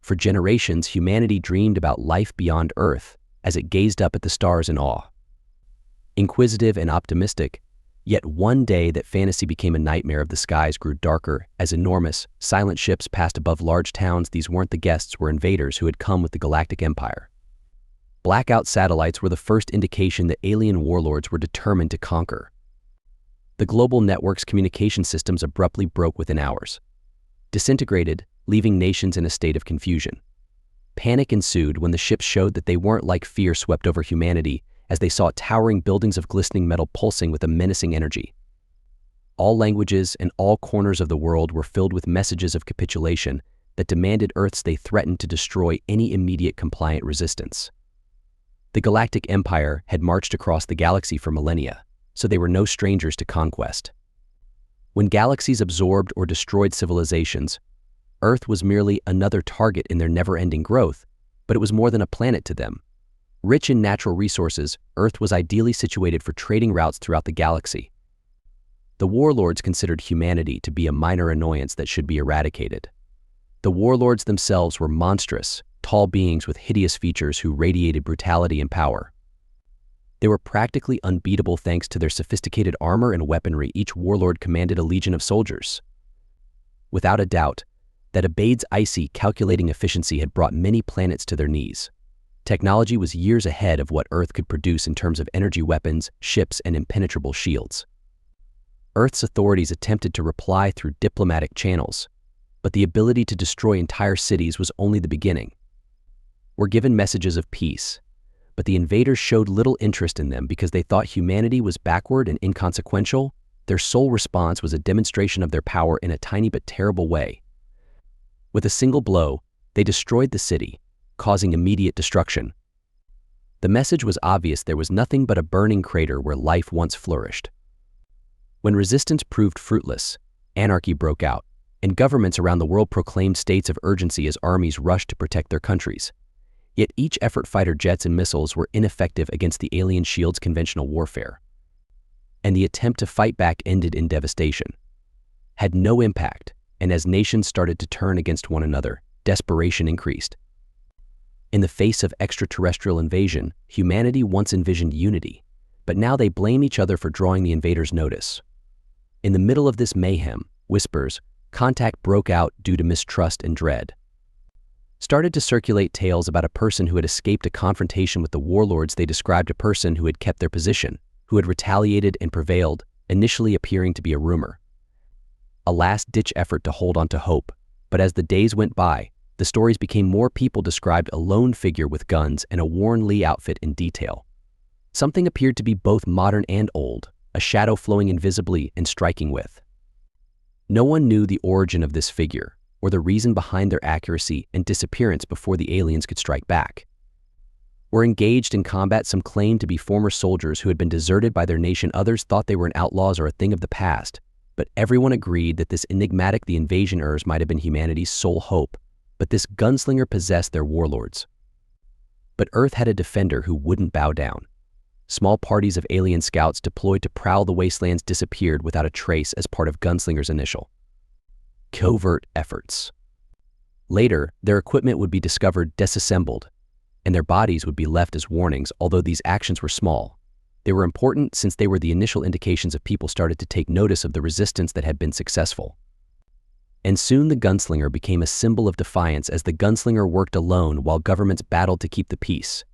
For generations, humanity dreamed about life beyond Earth as it gazed up at the stars in awe. Inquisitive and optimistic, yet one day that fantasy became a nightmare of the skies grew darker as enormous, silent ships passed above large towns. These weren't the guests, were invaders who had come with the galactic empire. Blackout satellites were the first indication that alien warlords were determined to conquer. The global network's communication systems abruptly broke within hours, disintegrated, leaving nations in a state of confusion. Panic ensued when the ships showed that they weren't like fear swept over humanity as they saw towering buildings of glistening metal pulsing with a menacing energy. All languages and all corners of the world were filled with messages of capitulation that demanded Earth's. They threatened to destroy any immediate compliant resistance. The Galactic Empire had marched across the galaxy for millennia, so they were no strangers to conquest. When galaxies absorbed or destroyed civilizations, Earth was merely another target in their never-ending growth, but it was more than a planet to them. Rich in natural resources, Earth was ideally situated for trading routes throughout the galaxy. The Warlords considered humanity to be a minor annoyance that should be eradicated. The Warlords themselves were monstrous, tall beings with hideous features who radiated brutality and power. They were practically unbeatable thanks to their sophisticated armor and weaponry. Each warlord commanded a legion of soldiers. Without a doubt, that Abade's icy, calculating efficiency had brought many planets to their knees. Technology was years ahead of what Earth could produce in terms of energy weapons, ships, and impenetrable shields. Earth's authorities attempted to reply through diplomatic channels, but the ability to destroy entire cities was only the beginning. Were given messages of peace, but the invaders showed little interest in them because they thought humanity was backward and inconsequential. Their sole response was a demonstration of their power in a tiny but terrible way. With a single blow, they destroyed the city, causing immediate destruction. The message was obvious: there was nothing but a burning crater where life once flourished. When resistance proved fruitless, anarchy broke out, and governments around the world proclaimed states of urgency as armies rushed to protect their countries. Yet each effort, fighter jets and missiles, were ineffective against the alien shield's conventional warfare. And the attempt to fight back ended in devastation. Had no impact, and as nations started to turn against one another, desperation increased. In the face of extraterrestrial invasion, humanity once envisioned unity, but now they blame each other for drawing the invaders' notice. In the middle of this mayhem, whispers, contact broke out due to mistrust and dread. Started to circulate tales about a person who had escaped a confrontation with the warlords. They described a person who had kept their position, who had retaliated and prevailed, initially appearing to be a rumor. A last-ditch effort to hold on to hope, but as the days went by, the stories became more. People described a lone figure with guns and a worn Lee outfit in detail. Something appeared to be both modern and old, a shadow flowing invisibly and striking with. No one knew the origin of this figure, or the reason behind their accuracy and disappearance before the aliens could strike back. Were engaged in combat. Some claimed to be former soldiers who had been deserted by their nation. Others thought they were outlaws or a thing of the past, but everyone agreed that this enigmatic, the invasioners, might have been humanity's sole hope, but this gunslinger possessed their warlords. But Earth had a defender who wouldn't bow down. Small parties of alien scouts deployed to prowl the wastelands disappeared without a trace as part of Gunslinger's initial covert efforts. Later, their equipment would be discovered disassembled, and their bodies would be left as warnings. Although these actions were small, they were important since they were the initial indications of people started to take notice of the resistance that had been successful. And soon the gunslinger became a symbol of defiance as the gunslinger worked alone while governments battled to keep the peace.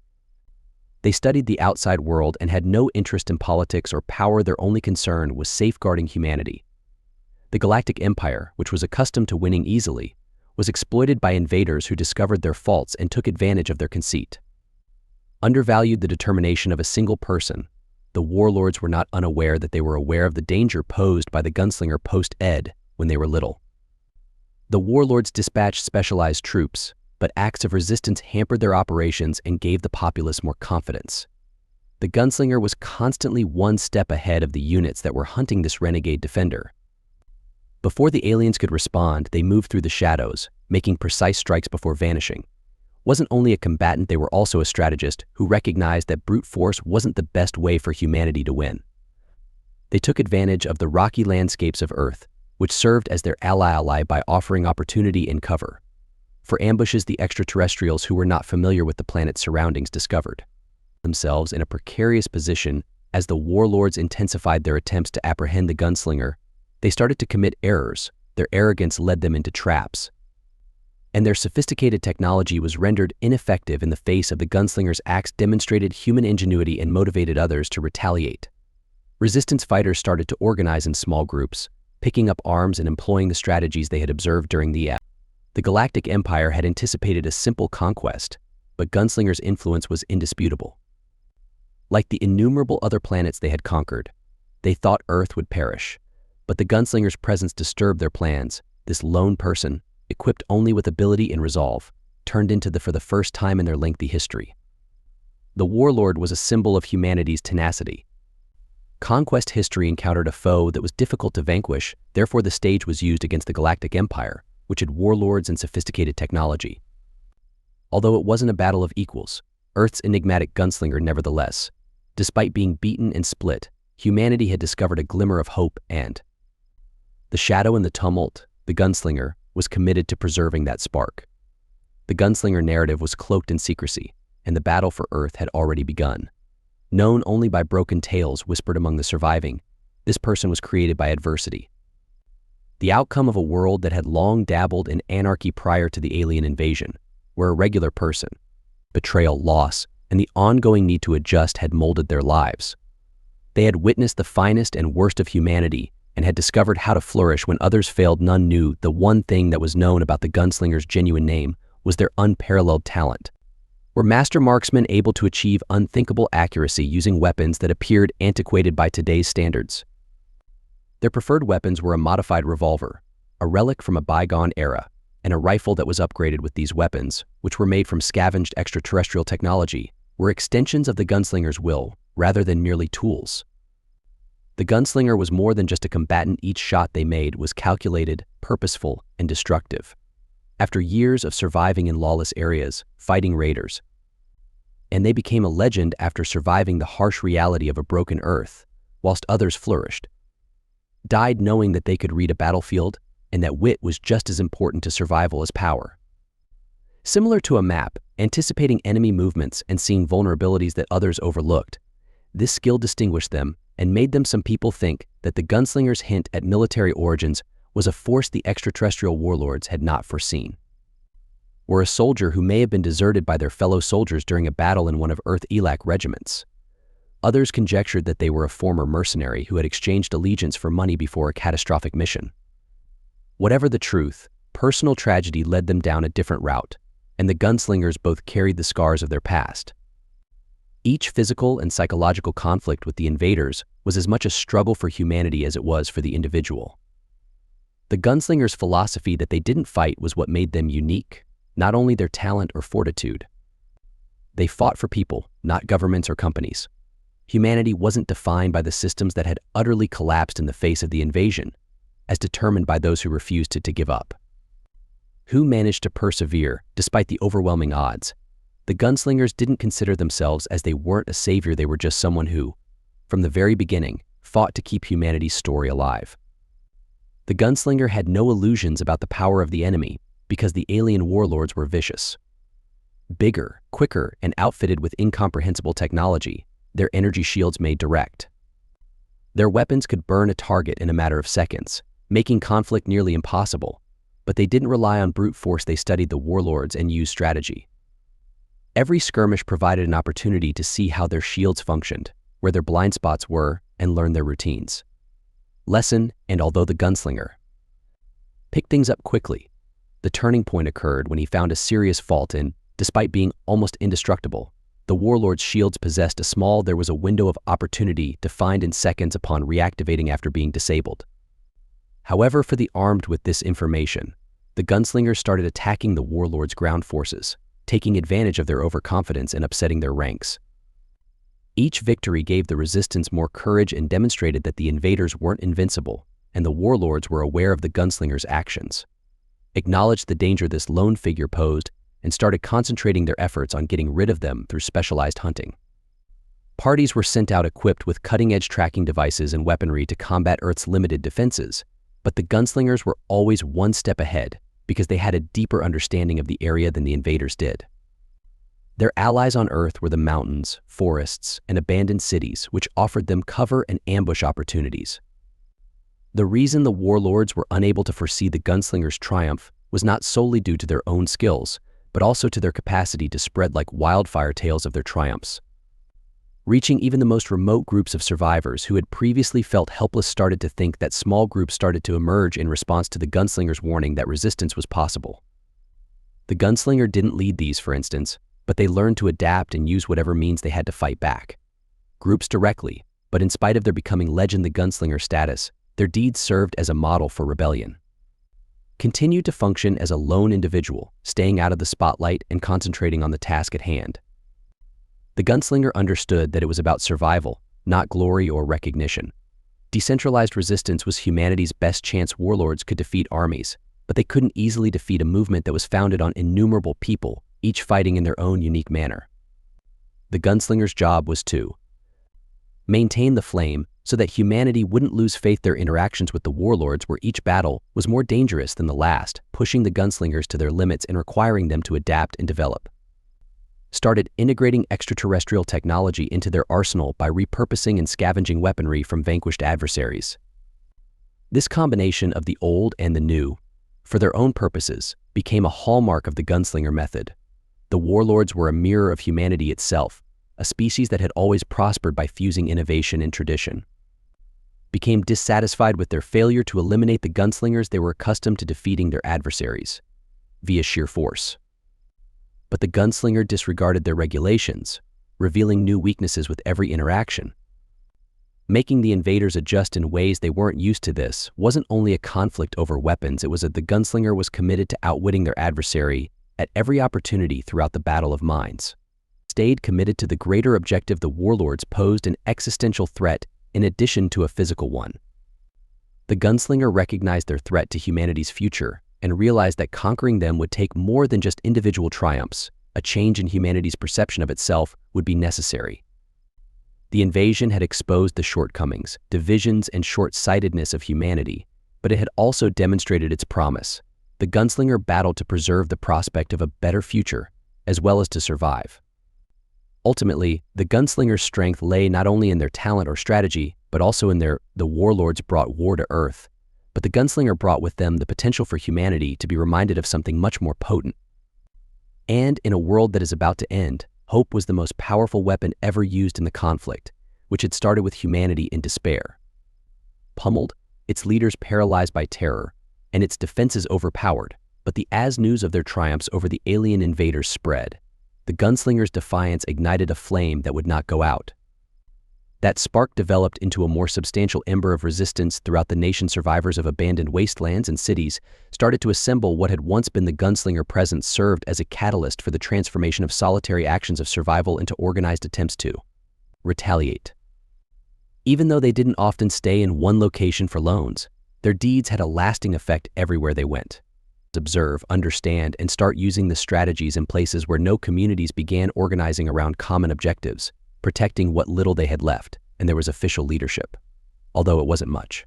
They studied the outside world and had no interest in politics or power. Their only concern was safeguarding humanity. The Galactic Empire, which was accustomed to winning easily, was exploited by invaders who discovered their faults and took advantage of their conceit. Undervalued the determination of a single person, the warlords were not unaware that they were aware of the danger posed by the gunslinger post-Ed when they were little. The warlords dispatched specialized troops, but acts of resistance hampered their operations and gave the populace more confidence. The gunslinger was constantly one step ahead of the units that were hunting this renegade defender. Before the aliens could respond, they moved through the shadows, making precise strikes before vanishing. Wasn't only a combatant, they were also a strategist who recognized that brute force wasn't the best way for humanity to win. They took advantage of the rocky landscapes of Earth, which served as their ally by offering opportunity and cover. for ambushes the extraterrestrials who were not familiar with the planet's surroundings discovered themselves in a precarious position. As the warlords intensified their attempts to apprehend the gunslinger, they started to commit errors. Their arrogance led them into traps, and their sophisticated technology was rendered ineffective in the face of the gunslinger's acts demonstrated human ingenuity and motivated others to retaliate. Resistance fighters started to organize in small groups, picking up arms and employing the strategies they had observed during the Galactic Empire had anticipated a simple conquest, but Gunslinger's influence was indisputable. Like the innumerable other planets they had conquered, they thought Earth would perish, but the Gunslinger's presence disturbed their plans. This lone person, equipped only with ability and resolve, turned into for the first time in their lengthy history. The Warlord was a symbol of humanity's tenacity. Conquest history encountered a foe that was difficult to vanquish, therefore the stage was used against the Galactic Empire, which had warlords and sophisticated technology. Although it wasn't a battle of equals, Earth's enigmatic gunslinger nevertheless, despite being beaten and split, humanity had discovered a glimmer of hope and the shadow in the tumult, the gunslinger, was committed to preserving that spark. The gunslinger narrative was cloaked in secrecy, and the battle for Earth had already begun. Known only by broken tales whispered among the surviving, this person was created by adversity. The outcome of a world that had long dabbled in anarchy prior to the alien invasion, where a regular person, betrayal, loss, and the ongoing need to adjust had molded their lives. They had witnessed the finest and worst of humanity and had discovered how to flourish when others failed. None knew the one thing that was known about the gunslinger's genuine name was their unparalleled talent. Were master marksmen able to achieve unthinkable accuracy using weapons that appeared antiquated by today's standards? Their preferred weapons were a modified revolver, a relic from a bygone era, and a rifle that was upgraded with these weapons, which were made from scavenged extraterrestrial technology, were extensions of the gunslinger's will rather than merely tools. The gunslinger was more than just a combatant. Each shot they made was calculated, purposeful, and destructive. After years of surviving in lawless areas, fighting raiders, and they became a legend after surviving the harsh reality of a broken Earth, whilst others flourished, died knowing that they could read a battlefield and that wit was just as important to survival as power. Similar to a map, anticipating enemy movements and seeing vulnerabilities that others overlooked, this skill distinguished them and made them some people think that the gunslinger's hint at military origins was a force the extraterrestrial warlords had not foreseen. Were a soldier who may have been deserted by their fellow soldiers during a battle in one of Earth ELAC regiments. Others conjectured that they were a former mercenary who had exchanged allegiance for money before a catastrophic mission. Whatever the truth, personal tragedy led them down a different route, and the gunslingers both carried the scars of their past. Each physical and psychological conflict with the invaders was as much a struggle for humanity as it was for the individual. The gunslingers' philosophy that they didn't fight was what made them unique, not only their talent or fortitude. They fought for people, not governments or companies. Humanity wasn't defined by the systems that had utterly collapsed in the face of the invasion, as determined by those who refused to give up. Who managed to persevere despite the overwhelming odds? The gunslingers didn't consider themselves as they weren't a savior. They were just someone who, from the very beginning, fought to keep humanity's story alive. The gunslinger had no illusions about the power of the enemy because the alien warlords were vicious. Bigger, quicker, and outfitted with incomprehensible technology, their energy shields made direct. Their weapons could burn a target in a matter of seconds, making conflict nearly impossible, but they didn't rely on brute force. They studied the warlords and used strategy. Every skirmish provided an opportunity to see how their shields functioned, where their blind spots were, and learn their routines. Lesson, and although the gunslinger picked things up quickly, the turning point occurred when he found a serious fault in, despite being almost indestructible, the warlord's shields possessed there was a window of opportunity defined in seconds upon reactivating after being disabled. However, for the armed with this information, the gunslingers started attacking the warlord's ground forces, taking advantage of their overconfidence and upsetting their ranks. Each victory gave the resistance more courage and demonstrated that the invaders weren't invincible, and the warlords were aware of the gunslingers' actions, acknowledged the danger this lone figure posed, and started concentrating their efforts on getting rid of them through specialized hunting. Parties were sent out equipped with cutting-edge tracking devices and weaponry to combat Earth's limited defenses, but the gunslingers were always one step ahead because they had a deeper understanding of the area than the invaders did. Their allies on Earth were the mountains, forests, and abandoned cities, which offered them cover and ambush opportunities. The reason the Warlords were unable to foresee the Gunslingers' triumph was not solely due to their own skills, but also to their capacity to spread like wildfire tales of their triumphs. Reaching even the most remote groups of survivors who had previously felt helpless started to think that small groups started to emerge in response to the Gunslingers' warning that resistance was possible. The Gunslinger didn't lead these, for instance, but they learned to adapt and use whatever means they had to fight back. Groups directly, but in spite of their becoming legend the Gunslinger status, their deeds served as a model for rebellion. Continued to function as a lone individual, staying out of the spotlight and concentrating on the task at hand. The Gunslinger understood that it was about survival, not glory or recognition. Decentralized resistance was humanity's best chance. Warlords could defeat armies, but they couldn't easily defeat a movement that was founded on innumerable people, each fighting in their own unique manner. The Gunslinger's job was to maintain the flame so that humanity wouldn't lose faith. Their interactions with the Warlords, where each battle was more dangerous than the last, pushing the Gunslingers to their limits and requiring them to adapt and develop. Started integrating extraterrestrial technology into their arsenal by repurposing and scavenging weaponry from vanquished adversaries. This combination of the old and the new, for their own purposes, became a hallmark of the Gunslinger method. The Warlords were a mirror of humanity itself, a species that had always prospered by fusing innovation and tradition. Became dissatisfied with their failure to eliminate the Gunslingers, they were accustomed to defeating their adversaries via sheer force. But the Gunslinger disregarded their regulations, revealing new weaknesses with every interaction. Making the invaders adjust in ways they weren't used to. This wasn't only a conflict over weapons, it was that the Gunslinger was committed to outwitting their adversary at every opportunity throughout the Battle of Minds. Stayed committed to the greater objective. The Warlords posed an existential threat in addition to a physical one. The Gunslinger recognized their threat to humanity's future and realized that conquering them would take more than just individual triumphs. A change in humanity's perception of itself would be necessary. The invasion had exposed the shortcomings, divisions, and short-sightedness of humanity, but it had also demonstrated its promise. The Gunslinger battled to preserve the prospect of a better future, as well as to survive. Ultimately, the Gunslinger's strength lay not only in their talent or strategy, but also in the Warlords brought war to Earth. But the Gunslinger brought with them the potential for humanity to be reminded of something much more potent. And in a world that is about to end, hope was the most powerful weapon ever used in the conflict, which had started with humanity in despair. Pummeled, its leaders paralyzed by terror, and its defenses overpowered, but as news of their triumphs over the alien invaders spread, the Gunslinger's defiance ignited a flame that would not go out. That spark developed into a more substantial ember of resistance throughout the nation. Survivors of abandoned wastelands and cities started to assemble. What had once been the Gunslinger presence served as a catalyst for the transformation of solitary actions of survival into organized attempts to retaliate. Even though they didn't often stay in one location for loans, their deeds had a lasting effect everywhere they went. Observe, understand, and start using the strategies in places where no communities began organizing around common objectives, protecting what little they had left, and there was official leadership, although it wasn't much.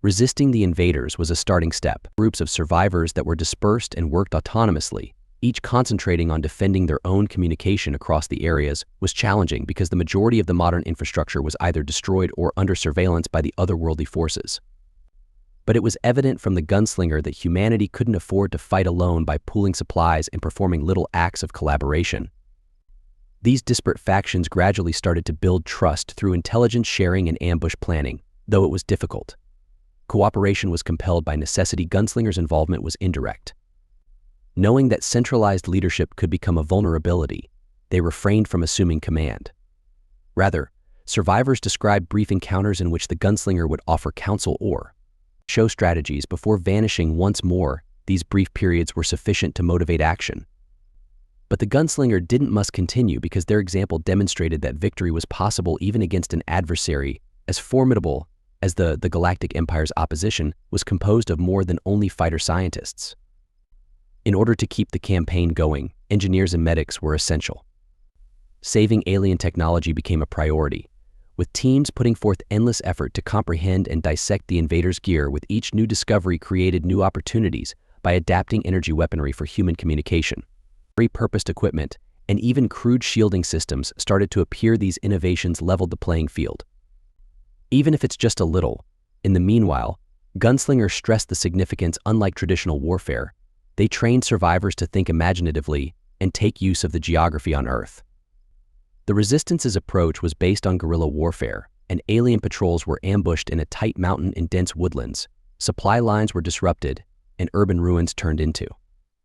Resisting the invaders was a starting step. Groups of survivors that were dispersed and worked autonomously, each concentrating on defending their own communication across the areas, was challenging because the majority of the modern infrastructure was either destroyed or under surveillance by the otherworldly forces. But it was evident from the Gunslinger that humanity couldn't afford to fight alone by pooling supplies and performing little acts of collaboration. These disparate factions gradually started to build trust through intelligence sharing and ambush planning, though it was difficult. Cooperation was compelled by necessity. Gunslingers' involvement was indirect. Knowing that centralized leadership could become a vulnerability, they refrained from assuming command. Rather, survivors described brief encounters in which the Gunslinger would offer counsel or show strategies before vanishing once more. These brief periods were sufficient to motivate action. But the Gunslinger must continue because their example demonstrated that victory was possible even against an adversary as formidable as the Galactic Empire's opposition was composed of more than only fighter scientists. In order to keep the campaign going, engineers and medics were essential. Saving alien technology became a priority, with teams putting forth endless effort to comprehend and dissect the invaders' gear. With each new discovery created new opportunities, by adapting energy weaponry for human communication. Repurposed equipment and even crude shielding systems started to appear. These innovations leveled the playing field. Even if it's just a little. In the meanwhile, Gunslinger stressed the significance. Unlike traditional warfare, they trained survivors to think imaginatively and take use of the geography on Earth. The Resistance's approach was based on guerrilla warfare, and alien patrols were ambushed in a tight mountain and dense woodlands. Supply lines were disrupted, and urban ruins turned into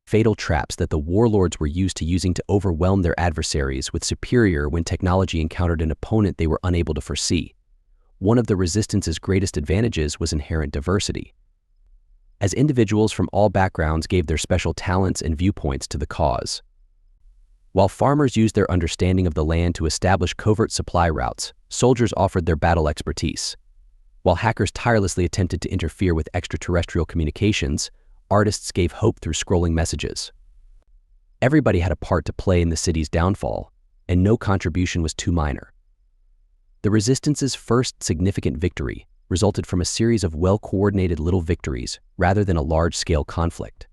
fatal traps that the warlords were used to using to overwhelm their adversaries with superior when technology encountered an opponent they were unable to foresee. One of the Resistance's greatest advantages was inherent diversity, as individuals from all backgrounds gave their special talents and viewpoints to the cause. While farmers used their understanding of the land to establish covert supply routes, soldiers offered their battle expertise. While hackers tirelessly attempted to interfere with extraterrestrial communications, artists gave hope through scrolling messages. Everybody had a part to play in the city's downfall, and no contribution was too minor. The Resistance's first significant victory resulted from a series of well-coordinated little victories rather than a large-scale conflict.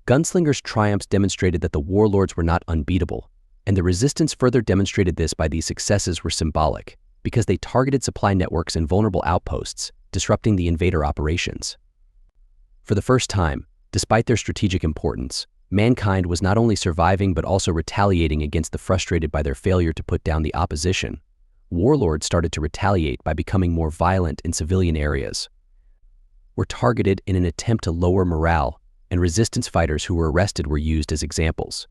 Gunslinger's triumphs demonstrated that the warlords were not unbeatable, and the Resistance further demonstrated this by these successes were symbolic, because they targeted supply networks and vulnerable outposts, disrupting the invader operations. For the first time, despite their strategic importance, mankind was not only surviving but also retaliating against the frustrated by their failure to put down the opposition. Warlords started to retaliate by becoming more violent in civilian areas, were targeted in an attempt to lower morale, and Resistance fighters who were arrested were used as examples.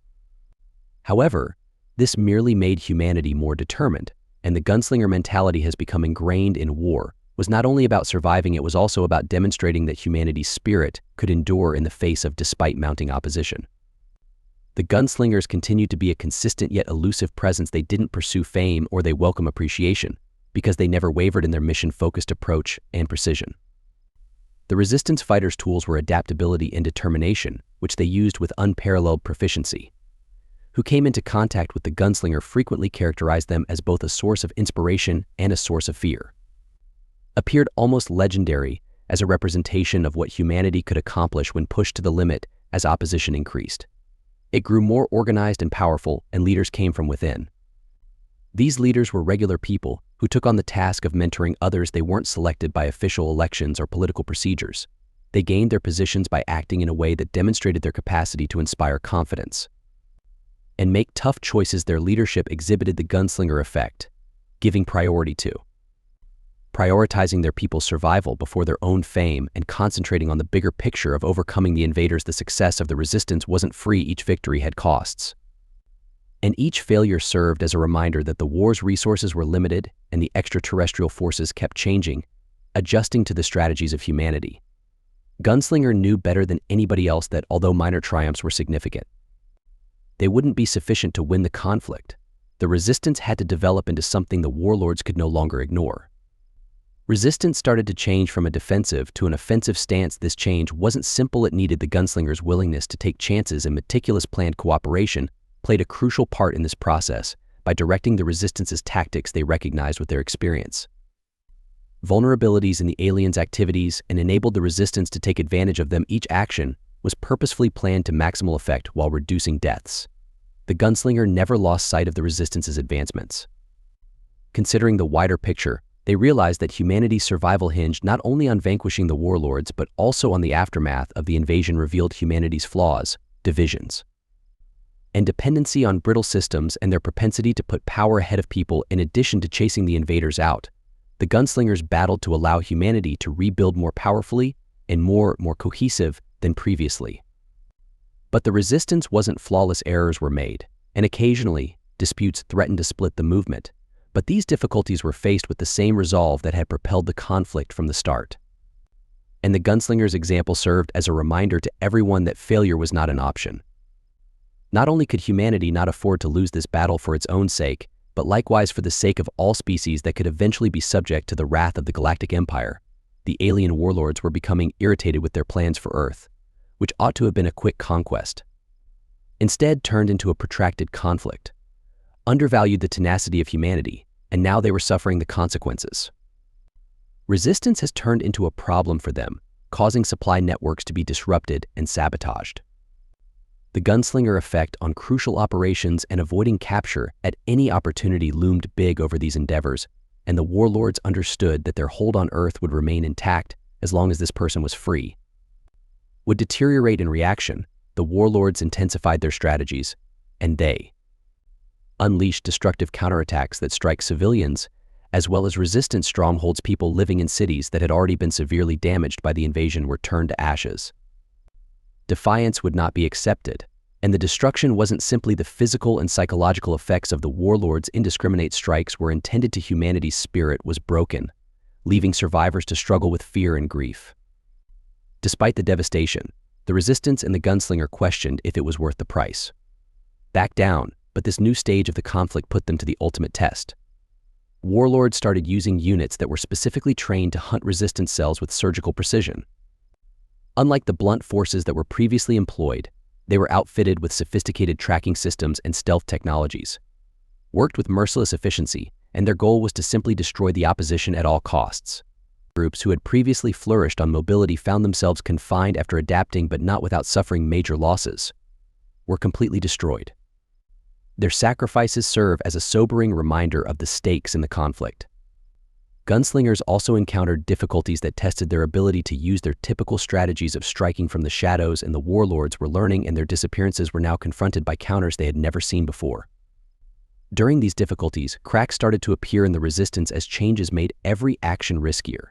However, this merely made humanity more determined, and the gunslinger mentality has become ingrained in war. Was not only about surviving, it was also about demonstrating that humanity's spirit could endure in the face of despite mounting opposition. The gunslingers continued to be a consistent yet elusive presence. They didn't pursue fame or they welcome appreciation, because they never wavered in their mission-focused approach and precision. The Resistance fighters' tools were adaptability and determination, which they used with unparalleled proficiency. Who came into contact with the gunslinger frequently characterized them as both a source of inspiration and a source of fear. Appeared almost legendary as a representation of what humanity could accomplish when pushed to the limit as opposition increased. It grew more organized and powerful, and leaders came from within. These leaders were regular people who took on the task of mentoring others. They weren't selected by official elections or political procedures. They gained their positions by acting in a way that demonstrated their capacity to inspire confidence and make tough choices. Their leadership exhibited the gunslinger effect, giving priority to prioritizing their people's survival before their own fame and concentrating on the bigger picture of overcoming the invaders. The success of the Resistance wasn't free. Each victory had costs, and each failure served as a reminder that the war's resources were limited and the extraterrestrial forces kept changing, adjusting to the strategies of humanity. Gunslinger knew better than anybody else that although minor triumphs were significant, they wouldn't be sufficient to win the conflict. The Resistance had to develop into something the warlords could no longer ignore. Resistance started to change from a defensive to an offensive stance. This change wasn't simple. It needed the gunslingers' willingness to take chances, and meticulous planned cooperation played a crucial part in this process. By directing the Resistance's tactics, they recognized with their experience vulnerabilities in the aliens' activities and enabled the Resistance to take advantage of them. Each action was purposefully planned to maximal effect while reducing deaths. The gunslinger never lost sight of the Resistance's advancements. Considering the wider picture, they realized that humanity's survival hinged not only on vanquishing the warlords but also on the aftermath of the invasion. Revealed humanity's flaws, divisions, and dependency on brittle systems, and their propensity to put power ahead of people. In addition to chasing the invaders out, the gunslingers battled to allow humanity to rebuild more powerfully and more cohesive than previously. But the Resistance wasn't flawless. Errors were made, and occasionally disputes threatened to split the movement. But these difficulties were faced with the same resolve that had propelled the conflict from the start. And the gunslinger's example served as a reminder to everyone that failure was not an option. Not only could humanity not afford to lose this battle for its own sake, but likewise for the sake of all species that could eventually be subject to the wrath of the Galactic Empire. The alien warlords were becoming irritated with their plans for Earth, which ought to have been a quick conquest, instead turned into a protracted conflict. Undervalued the tenacity of humanity, and now they were suffering the consequences. Resistance has turned into a problem for them, causing supply networks to be disrupted and sabotaged. The gunslinger effect on crucial operations and avoiding capture at any opportunity loomed big over these endeavors, and the warlords understood that their hold on Earth would remain intact as long as this person was free. Would deteriorate in reaction, the warlords intensified their strategies, and they unleashed destructive counterattacks that strike civilians, as well as resistance strongholds. People living in cities that had already been severely damaged by the invasion were turned to ashes. Defiance would not be accepted, and the destruction wasn't simply the physical and psychological effects of the warlords' indiscriminate strikes were intended to humanity's spirit was broken, leaving survivors to struggle with fear and grief. Despite the devastation, the resistance and the gunslinger questioned if it was worth the price. Back down, but this new stage of the conflict put them to the ultimate test. Warlords started using units that were specifically trained to hunt resistance cells with surgical precision. Unlike the blunt forces that were previously employed, they were outfitted with sophisticated tracking systems and stealth technologies, worked with merciless efficiency, and their goal was to simply destroy the opposition at all costs. Groups who had previously flourished on mobility found themselves confined after adapting but not without suffering major losses, were completely destroyed. Their sacrifices serve as a sobering reminder of the stakes in the conflict. Gunslingers also encountered difficulties that tested their ability to use their typical strategies of striking from the shadows, and the warlords were learning, and their disappearances were now confronted by counters they had never seen before. During these difficulties, cracks started to appear in the resistance as changes made every action riskier.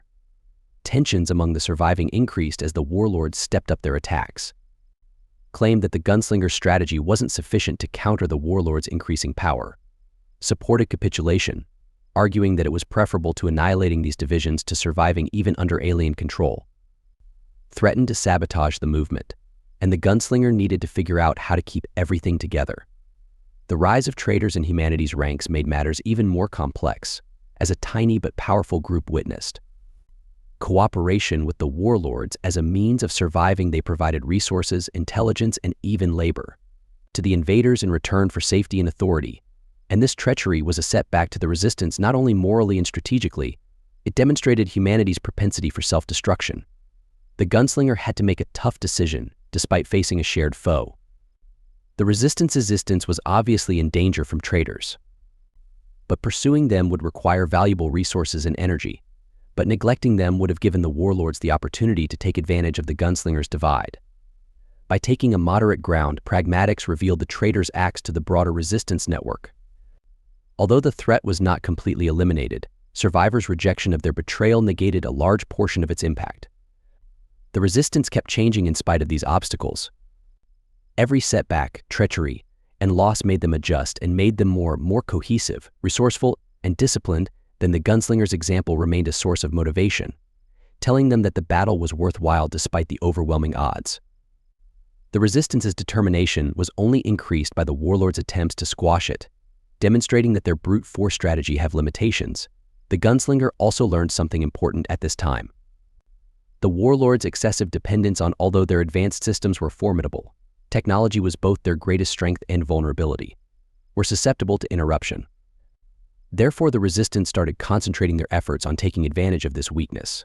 Tensions among the surviving increased as the warlords stepped up their attacks, claimed that the gunslinger's strategy wasn't sufficient to counter the warlords' increasing power, supported capitulation, arguing that it was preferable to annihilating these divisions to surviving even under alien control, threatened to sabotage the movement, and the gunslinger needed to figure out how to keep everything together. The rise of traitors in humanity's ranks made matters even more complex, as a tiny but powerful group witnessed cooperation with the warlords as a means of surviving. They provided resources, intelligence, and even labor to the invaders in return for safety and authority, and this treachery was a setback to the resistance not only morally and strategically, it demonstrated humanity's propensity for self-destruction. The gunslinger had to make a tough decision despite facing a shared foe. The resistance's existence was obviously in danger from traitors, but pursuing them would require valuable resources and energy, but neglecting them would have given the warlords the opportunity to take advantage of the gunslinger's divide. By taking a moderate ground, pragmatics revealed the traitors' acts to the broader resistance network. Although the threat was not completely eliminated, survivors' rejection of their betrayal negated a large portion of its impact. The resistance kept changing in spite of these obstacles. Every setback, treachery, and loss made them adjust and made them more cohesive, resourceful, and disciplined. Then the gunslinger's example remained a source of motivation, telling them that the battle was worthwhile despite the overwhelming odds. The resistance's determination was only increased by the warlords' attempts to squash it, demonstrating that their brute force strategy have limitations. The gunslinger also learned something important at this time. The warlords' excessive dependence on, although their advanced systems were formidable, technology was both their greatest strength and vulnerability, were susceptible to interruption. Therefore, the resistance started concentrating their efforts on taking advantage of this weakness.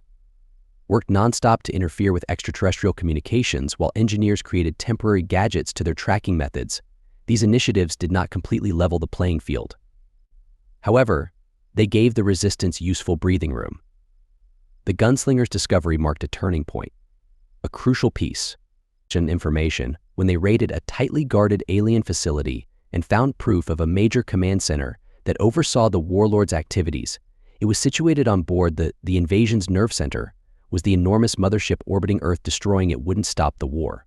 Worked nonstop to interfere with extraterrestrial communications while engineers created temporary gadgets to their tracking methods. These initiatives did not completely level the playing field. However, they gave the resistance useful breathing room. The gunslinger's discovery marked a turning point, a crucial piece of information when they raided a tightly guarded alien facility and found proof of a major command center that oversaw the warlords' activities. It was situated on board the invasion's nerve center, was the enormous mothership orbiting Earth. Destroying it wouldn't stop the war,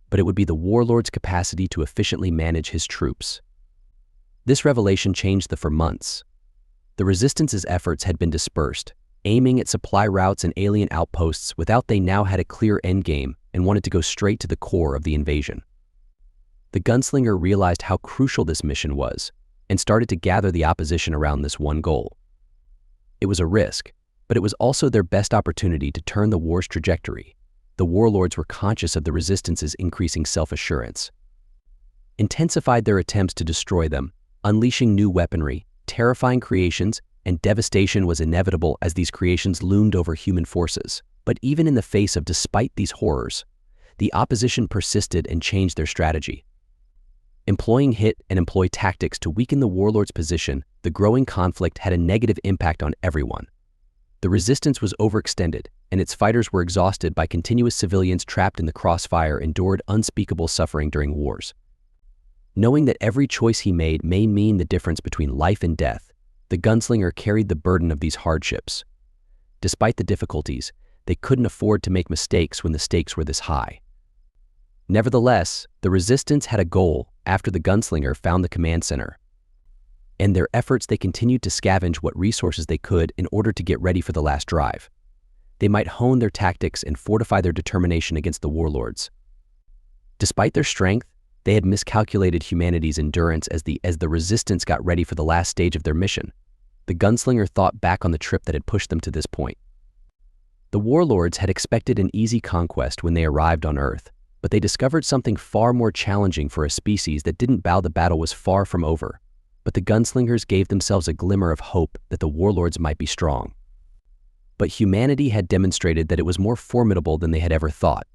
but it would be the warlord's capacity to efficiently manage his troops. This revelation changed for months. The resistance's efforts had been dispersed, aiming at supply routes and alien outposts without they now had a clear endgame and wanted to go straight to the core of the invasion. The gunslinger realized how crucial this mission was and started to gather the opposition around this one goal. It was a risk, but it was also their best opportunity to turn the war's trajectory. The warlords were conscious of the resistance's increasing self-assurance, intensified their attempts to destroy them, unleashing new weaponry, terrifying creations, and devastation was inevitable as these creations loomed over human forces. But even in the face of despite these horrors, the opposition persisted and changed their strategy. Employing hit and employ tactics to weaken the warlord's position, the growing conflict had a negative impact on everyone. The resistance was overextended, and its fighters were exhausted by continuous civilians trapped in the crossfire endured unspeakable suffering during wars. Knowing that every choice he made may mean the difference between life and death, the gunslinger carried the burden of these hardships. Despite the difficulties, they couldn't afford to make mistakes when the stakes were this high. Nevertheless, the resistance had a goal after the gunslinger found the command center. In their efforts, they continued to scavenge what resources they could in order to get ready for the last drive. They might hone their tactics and fortify their determination against the warlords. Despite their strength, they had miscalculated humanity's endurance as the resistance got ready for the last stage of their mission. The gunslinger thought back on the trip that had pushed them to this point. The warlords had expected an easy conquest when they arrived on Earth, but they discovered something far more challenging for a species that didn't bow. The battle was far from over, but the gunslingers gave themselves a glimmer of hope that the warlords might be strong. But humanity had demonstrated that it was more formidable than they had ever thought,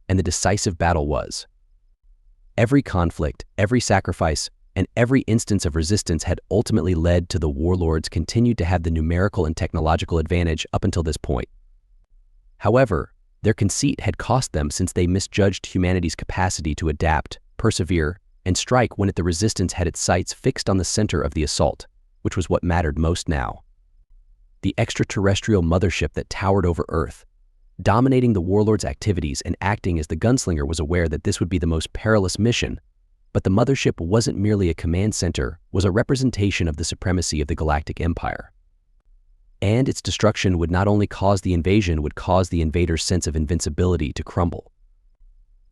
and the decisive battle was. Every conflict, every sacrifice, and every instance of resistance had ultimately led to the warlords continued to have the numerical and technological advantage up until this point. However, their conceit had cost them since they misjudged humanity's capacity to adapt, persevere, and strike when the resistance had its sights fixed on the center of the assault, which was what mattered most now. The extraterrestrial mothership that towered over Earth, dominating the warlord's activities and acting as the gunslinger was aware that this would be the most perilous mission, but the mothership wasn't merely a command center, was a representation of the supremacy of the galactic empire. And its destruction would not only cause the invasion, would cause the invader's sense of invincibility to crumble.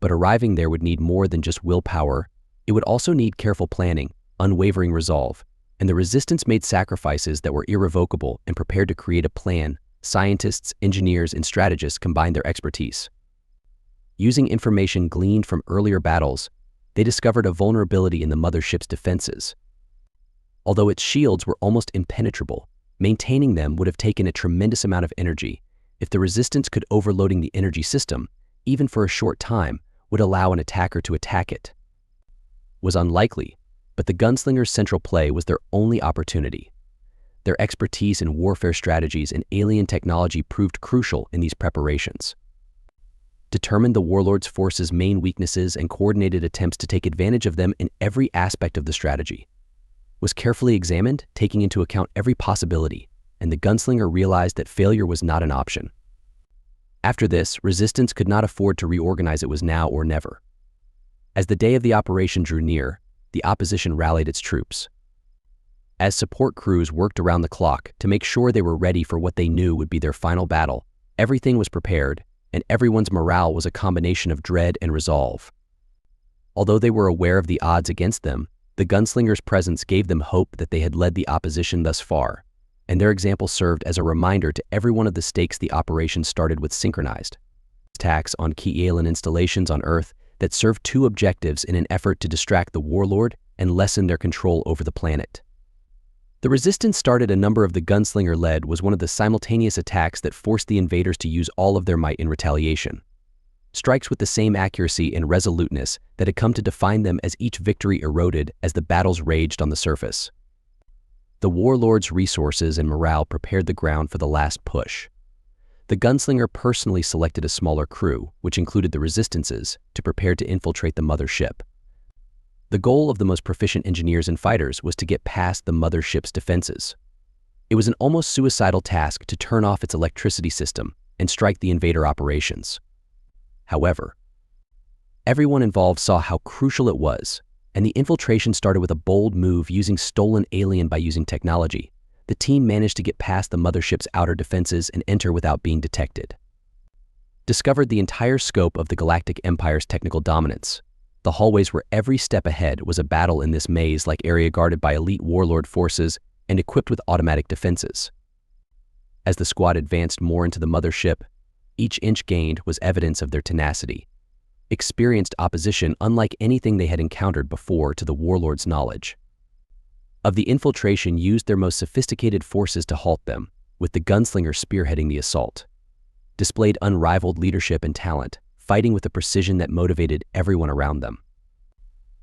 But arriving there would need more than just willpower. It would also need careful planning, unwavering resolve, and the resistance made sacrifices that were irrevocable and prepared to create a plan. Scientists, engineers, and strategists combined their expertise. Using information gleaned from earlier battles, they discovered a vulnerability in the mothership's defenses. Although its shields were almost impenetrable, maintaining them would have taken a tremendous amount of energy. If the resistance could, overloading the energy system, even for a short time, would allow an attacker to attack it. Was unlikely, but the gunslinger's central play was their only opportunity. Their expertise in warfare strategies and alien technology proved crucial in these preparations. Determined the warlord's forces' main weaknesses and coordinated attempts to take advantage of them in every aspect of the strategy. Was carefully examined, taking into account every possibility, and the gunslinger realized that failure was not an option. After this, resistance could not afford to reorganize. It was now or never. As the day of the operation drew near, the opposition rallied its troops. As support crews worked around the clock to make sure they were ready for what they knew would be their final battle, everything was prepared, and everyone's morale was a combination of dread and resolve. Although they were aware of the odds against them, the gunslinger's presence gave them hope that they had led the opposition thus far, and their example served as a reminder to everyone of the stakes. The operation started with synchronized attacks on key alien installations on Earth that served two objectives in an effort to distract the warlord and lessen their control over the planet. The resistance started. A number of the gunslinger led was one of the simultaneous attacks that forced the invaders to use all of their might in retaliation. Strikes with the same accuracy and resoluteness that had come to define them as each victory eroded as the battles raged on the surface. The warlord's resources and morale prepared the ground for the last push. The gunslinger personally selected a smaller crew, which included the resistances, to prepare to infiltrate the mothership. The goal of the most proficient engineers and fighters was to get past the mothership's defenses. It was an almost suicidal task to turn off its electricity system and strike the invader operations. However, everyone involved saw how crucial it was, and the infiltration started with a bold move using stolen alien. By using technology, the team managed to get past the mothership's outer defenses and enter without being detected. Discovered the entire scope of the Galactic Empire's technical dominance. The hallways were every step ahead was a battle in this maze-like area guarded by elite warlord forces and equipped with automatic defenses. As the squad advanced more into the mothership, each inch gained was evidence of their tenacity. Experienced opposition unlike anything they had encountered before to the warlord's knowledge. Of the infiltration used their most sophisticated forces to halt them, with the gunslinger spearheading the assault. displayed unrivaled leadership and talent, fighting with a precision that motivated everyone around them.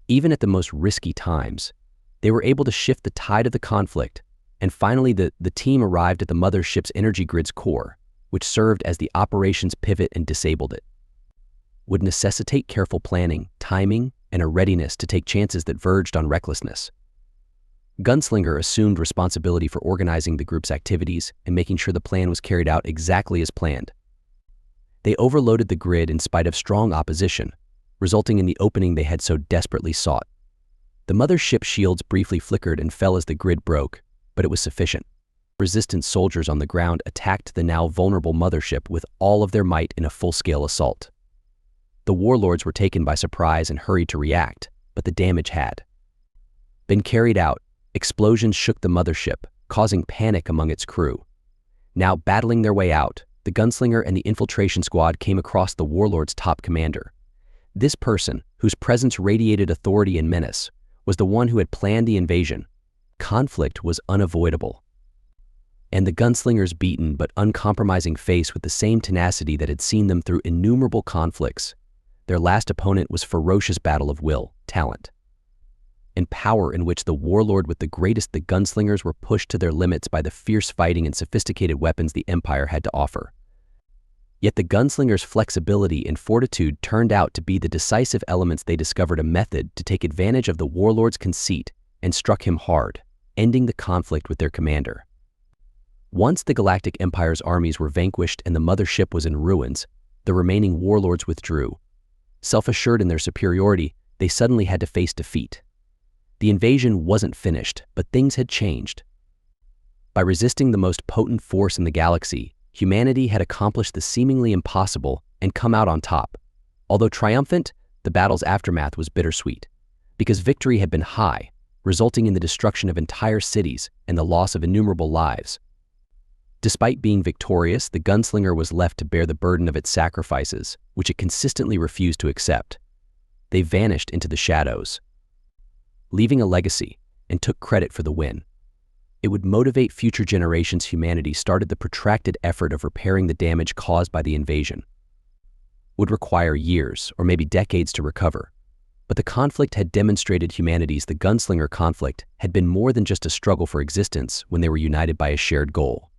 Even at the most risky times, they were able to shift the tide of the conflict, and finally the team arrived at the mothership's energy grid's core, which served as the operations pivot and disabled it. Would necessitate careful planning, timing, and a readiness to take chances that verged on recklessness. Gunslinger assumed responsibility for organizing the group's activities and making sure the plan was carried out exactly as planned. They overloaded the grid in spite of strong opposition, resulting in the opening they had so desperately sought. The mothership shields briefly flickered and fell as the grid broke, but it was sufficient. Resistance soldiers on the ground attacked the now vulnerable mothership with all of their might in a full-scale assault. The warlords were taken by surprise and hurried to react, but the damage had been carried out. Explosions shook the mothership, causing panic among its crew. Now battling their way out, the Gunslinger and the infiltration squad came across the warlord's top commander. This person, whose presence radiated authority and menace, was the one who had planned the invasion. Conflict was unavoidable, and the Gunslinger's beaten but uncompromising face with the same tenacity that had seen them through innumerable conflicts. Their last opponent was ferocious battle of will, talent, and power in which the warlord with the Gunslingers were pushed to their limits by the fierce fighting and sophisticated weapons the Empire had to offer. Yet the Gunslingers' flexibility and fortitude turned out to be the decisive elements. They discovered a method to take advantage of the warlord's conceit and struck him hard, ending the conflict with their commander. Once the Galactic Empire's armies were vanquished and the mothership was in ruins, the remaining warlords withdrew. Self-assured in their superiority, they suddenly had to face defeat. The invasion wasn't finished, but things had changed. By resisting the most potent force in the galaxy, humanity had accomplished the seemingly impossible and come out on top. Although triumphant, the battle's aftermath was bittersweet, because victory had been high, resulting in the destruction of entire cities and the loss of innumerable lives. Despite being victorious, the Gunslinger was left to bear the burden of its sacrifices, which it consistently refused to accept. They vanished into the shadows, leaving a legacy, and took credit for the win. It would motivate future generations. Humanity started the protracted effort of repairing the damage caused by the invasion. Would require years or maybe decades to recover, but the conflict had demonstrated the Gunslinger conflict had been more than just a struggle for existence when they were united by a shared goal.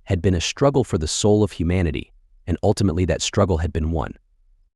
Had been a struggle for the soul of humanity, and ultimately that struggle had been won.